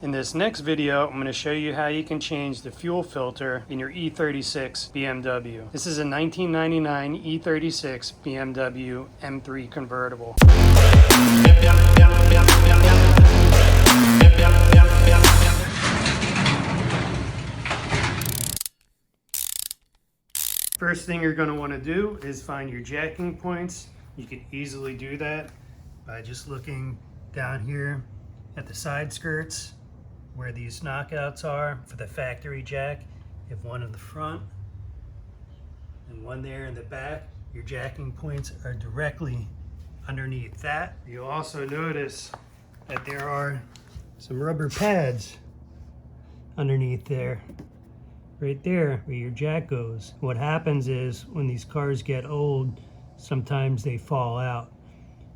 In this next video, I'm going to show you how you can change the fuel filter in your E36 BMW. This is a 1999 E36 BMW M3 convertible. First thing you're going to want to do is find your jacking points. You can easily do that by just looking down here at the side skirts where these knockouts are for the factory jack. You have one in the front and one there in the back. Your jacking points are directly underneath that. You'll also notice that there are some rubber pads underneath there, right there where your jack goes. What happens is when these cars get old, sometimes they fall out.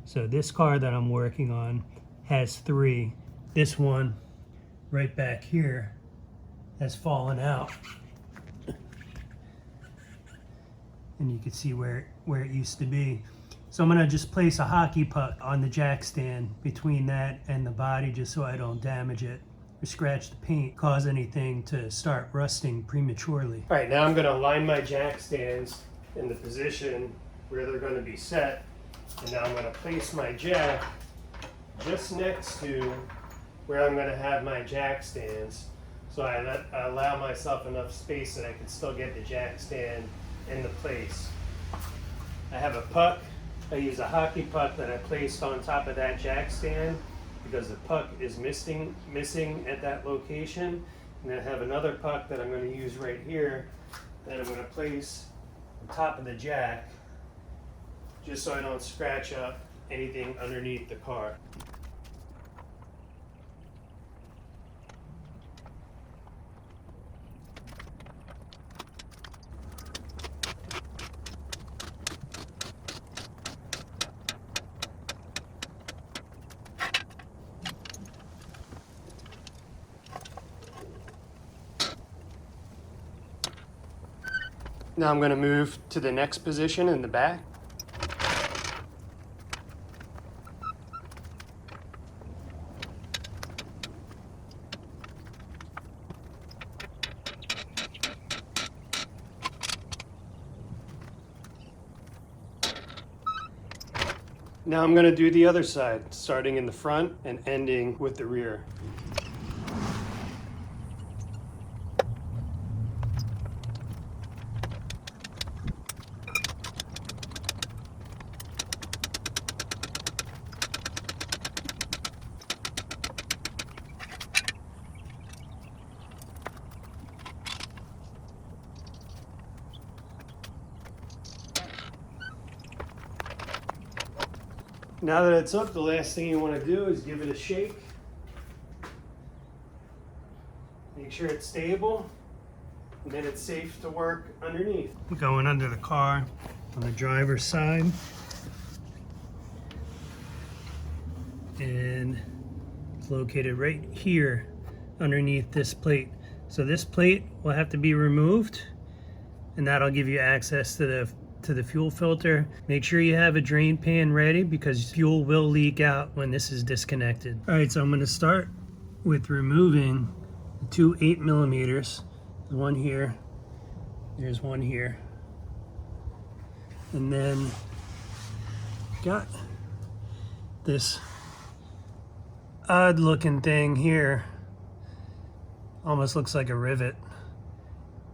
So this car that I'm working on has three. This one right back here has fallen out, and you can see where it used to be. So I'm gonna just place a hockey puck on the jack stand between that and the body, just so I don't damage it or scratch the paint, cause anything to start rusting prematurely. All right, now I'm gonna align my jack stands in the position where they're gonna be set, and now I'm gonna place my jack just next to where I'm going to have my jack stands, so I allow myself enough space that I can still get the jack stand into place. I have a puck. I use a hockey puck that I placed on top of that jack stand because the puck is missing at that location. And then I have another puck that I'm going to use right here that I'm going to place on top of the jack, just so I don't scratch up anything underneath the car. Now I'm going to move to the next position in the back. Now I'm going to do the other side, starting in the front and ending with the rear. Now that it's up, the last thing you want to do is give it a shake. Make sure it's stable, and then it's safe to work underneath. Going under the car on the driver's side. And it's located right here underneath this plate. So this plate will have to be removed, and that'll give you access to the fuel filter. Make sure you have a drain pan ready because fuel will leak out when this is disconnected. All right, so I'm going to start with removing the two 8mm. The one here, there's one here, and then got this odd looking thing here. Almost looks like a rivet,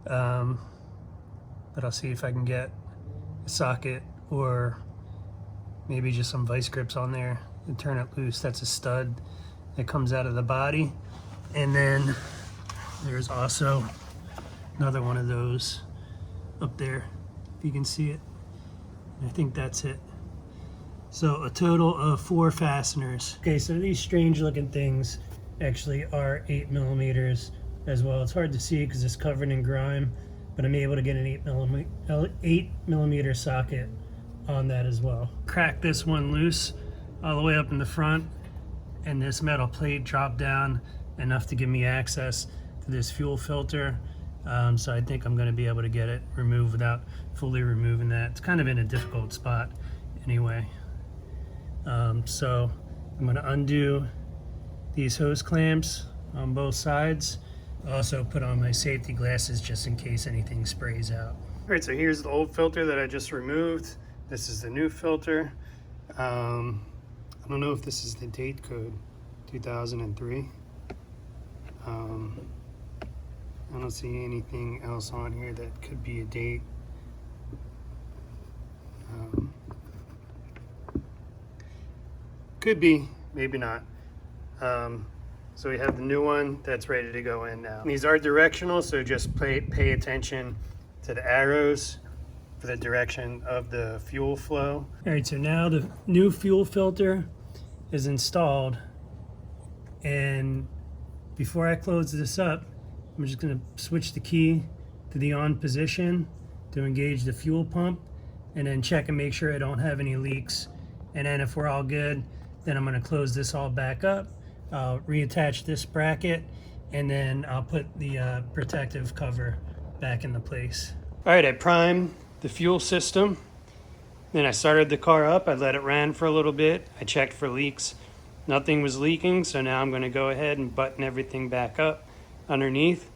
but I'll see if I can get a socket or maybe just some vice grips on there and turn it loose. That's a stud that comes out of the body. And then there's also another one of those up there, if you can see it. I think that's it. So a total of 4 fasteners. Okay, so these strange looking things actually are 8mm as well. It's hard to see because it's covered in grime, but I'm able to get an 8mm socket on that as well. Crack this one loose all the way up in the front, and this metal plate dropped down enough to give me access to this fuel filter. So I think I'm going to be able to get it removed without fully removing that. It's kind of in a difficult spot anyway. So I'm going to undo these hose clamps on both sides. Also put on my safety glasses just in case anything sprays out. All right, so here's the old filter that I just removed. This is the new filter. I don't know if this is the date code, 2003. I don't see anything else on here that could be a date. Could be, maybe not. So we have the new one that's ready to go in now. These are directional, so just pay attention to the arrows for the direction of the fuel flow. All right, so now the new fuel filter is installed, and before I close this up, I'm just gonna switch the key to the on position to engage the fuel pump, and then check and make sure I don't have any leaks. And then if we're all good, then I'm gonna close this all back up, reattach this bracket, and then I'll put the protective cover back into place. All right, I primed the fuel system. Then I started the car up, I let it run for a little bit. I checked for leaks. Nothing was leaking, so now I'm gonna go ahead and button everything back up underneath,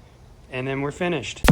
and then we're finished.